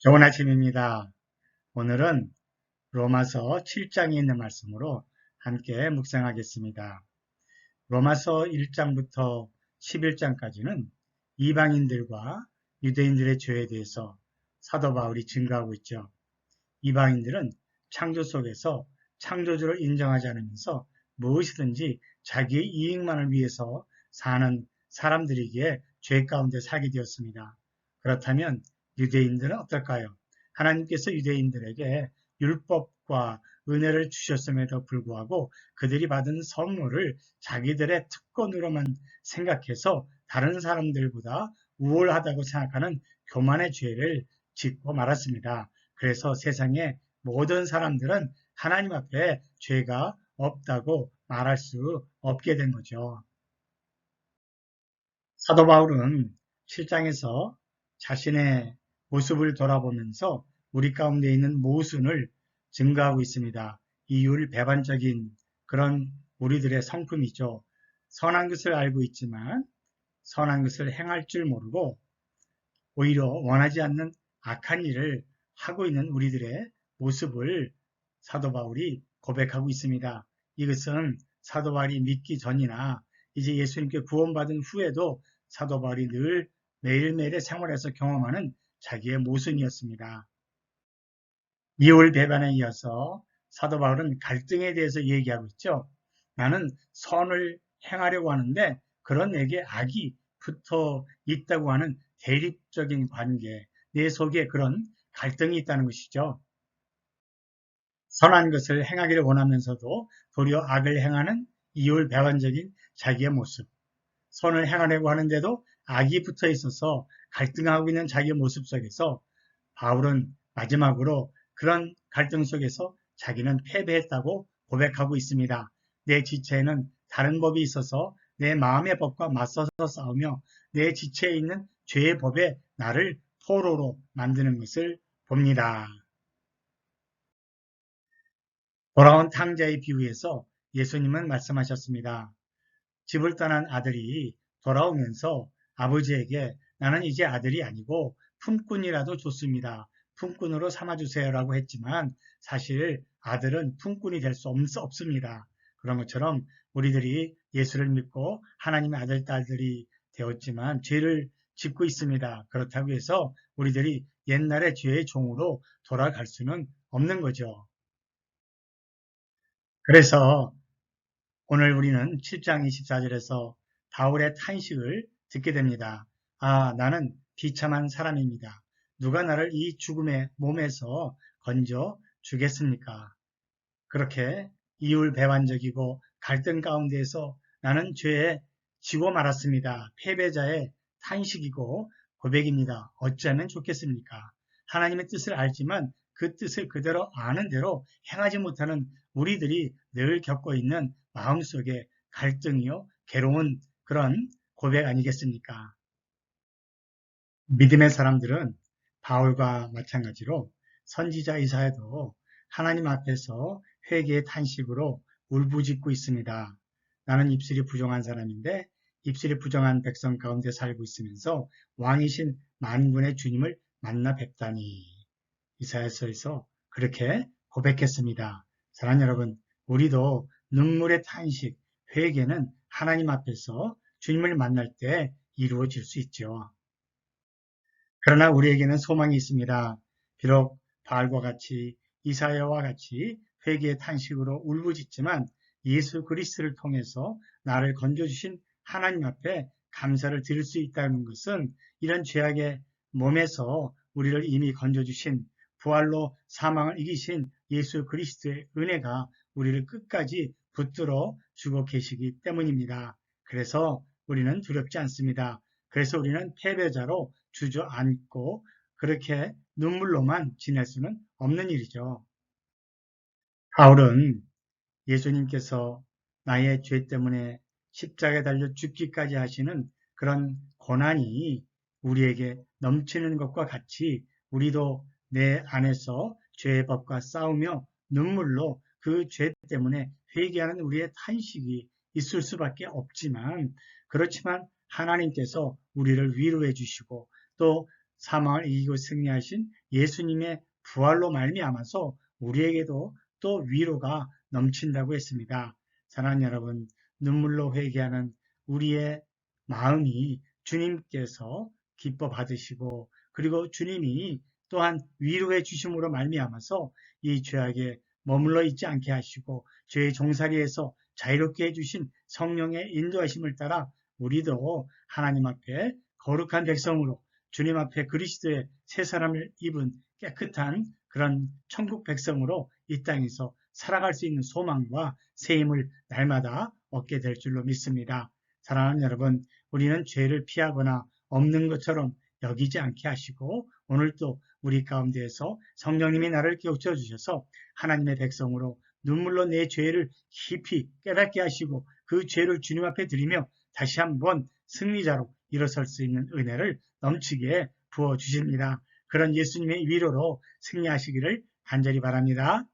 좋은 아침입니다. 오늘은 로마서 7장에 있는 말씀으로 함께 묵상하겠습니다. 로마서 1장부터 11장까지는 이방인들과 유대인들의 죄에 대해서 사도 바울이 증거하고 있죠. 이방인들은 창조 속에서 창조주를 인정하지 않으면서 무엇이든지 자기의 이익만을 위해서 사는 사람들이기에 죄 가운데 살게 되었습니다. 그렇다면 유대인들은 어떨까요? 하나님께서 유대인들에게 율법과 은혜를 주셨음에도 불구하고 그들이 받은 선물을 자기들의 특권으로만 생각해서 다른 사람들보다 우월하다고 생각하는 교만의 죄를 짓고 말았습니다. 그래서 세상의 모든 사람들은 하나님 앞에 죄가 없다고 말할 수 없게 된 거죠. 사도 바울은 7장에서 자신의 모습을 돌아보면서 우리 가운데 있는 모순을 증가하고 있습니다. 이율배반적인 그런 우리들의 성품이죠. 선한 것을 알고 있지만 선한 것을 행할 줄 모르고 오히려 원하지 않는 악한 일을 하고 있는 우리들의 모습을 사도 바울이 고백하고 있습니다. 이것은 사도 바울이 믿기 전이나 이제 예수님께 구원받은 후에도 사도 바울이 늘 매일매일의 생활에서 경험하는 자기의 모순이었습니다. 이율 배반에 이어서 사도 바울은 갈등에 대해서 얘기하고 있죠. 나는 선을 행하려고 하는데 그런 내게 악이 붙어 있다고 하는 대립적인 관계, 내 속에 그런 갈등이 있다는 것이죠. 선한 것을 행하기를 원하면서도 도리어 악을 행하는 이율배반적인 자기의 모습, 선을 행하려고 하는데도 악이 붙어 있어서 갈등하고 있는 자기의 모습 속에서 바울은 마지막으로 그런 갈등 속에서 자기는 패배했다고 고백하고 있습니다. 내 지체에는 다른 법이 있어서 내 마음의 법과 맞서서 싸우며 내 지체에 있는 죄의 법에 나를 포로로 만드는 것을 봅니다. 돌아온 탕자의 비유에서 예수님은 말씀하셨습니다. 집을 떠난 아들이 돌아오면서 아버지에게 나는 이제 아들이 아니고 품꾼이라도 좋습니다. 품꾼으로 삼아주세요라고 했지만 사실 아들은 품꾼이 될 수 없습니다. 그런 것처럼 우리들이 예수를 믿고 하나님의 아들, 딸들이 되었지만 죄를 짓고 있습니다. 그렇다고 해서 우리들이 옛날의 죄의 종으로 돌아갈 수는 없는 거죠. 그래서 오늘 우리는 7장 24절에서 바울의 탄식을 듣게 됩니다. 아, 나는 비참한 사람입니다. 누가 나를 이 죽음의 몸에서 건져 주겠습니까? 그렇게 이율배반적이고 갈등 가운데에서 나는 죄에 지고 말았습니다. 패배자의 탄식이고 고백입니다. 어찌하면 좋겠습니까? 하나님의 뜻을 알지만 그 뜻을 그대로 아는 대로 행하지 못하는 우리들이 늘 겪고 있는 마음속에 갈등이요, 괴로운 그런 고백 아니겠습니까? 믿음의 사람들은 바울과 마찬가지로 선지자 이사야도 하나님 앞에서 회개의 탄식으로 울부짖고 있습니다. 나는 입술이 부정한 사람인데 입술이 부정한 백성 가운데 살고 있으면서 왕이신 만군의 주님을 만나 뵙다니. 이사야서에서 그렇게 고백했습니다. 사랑하는 여러분, 우리도 눈물의 탄식, 회개는 하나님 앞에서 주님을 만날 때 이루어질 수 있죠. 그러나 우리에게는 소망이 있습니다. 비록 바알과 같이 이사야와 같이 회개의 탄식으로 울부짖지만 예수 그리스도를 통해서 나를 건져주신 하나님 앞에 감사를 드릴 수 있다는 것은 이런 죄악의 몸에서 우리를 이미 건져주신 부활로 사망을 이기신 예수 그리스도의 은혜가 우리를 끝까지 붙들어 주고 계시기 때문입니다. 그래서 우리는 두렵지 않습니다. 그래서 우리는 패배자로 주저앉고 그렇게 눈물로만 지낼 수는 없는 일이죠. 바울은 예수님께서 나의 죄 때문에 십자가에 달려 죽기까지 하시는 그런 고난이 우리에게 넘치는 것과 같이 우리도 내 안에서 죄의 법과 싸우며 눈물로 그 죄 때문에 회개하는 우리의 탄식이 있을 수밖에 없지만 그렇지만 하나님께서 우리를 위로해 주시고 또 사망을 이기고 승리하신 예수님의 부활로 말미암아서 우리에게도 또 위로가 넘친다고 했습니다. 사랑하는 여러분, 눈물로 회개하는 우리의 마음이 주님께서 기뻐 받으시고 그리고 주님이 또한 위로해 주심으로 말미암아서 이 죄악에 머물러 있지 않게 하시고 죄의 종살이에서 자유롭게 해주신 성령의 인도하심을 따라 우리도 하나님 앞에 거룩한 백성으로 주님 앞에 그리스도의 새 사람을 입은 깨끗한 그런 천국 백성으로 이 땅에서 살아갈 수 있는 소망과 새 힘을 날마다 얻게 될 줄로 믿습니다. 사랑하는 여러분, 우리는 죄를 피하거나 없는 것처럼 여기지 않게 하시고 오늘도 우리 가운데에서 성령님이 나를 깨우쳐 주셔서 하나님의 백성으로 눈물로 내 죄를 깊이 깨닫게 하시고 그 죄를 주님 앞에 드리며 다시 한번 승리자로 일어설 수 있는 은혜를 넘치게 부어주십니다. 그런 예수님의 위로로 승리하시기를 간절히 바랍니다.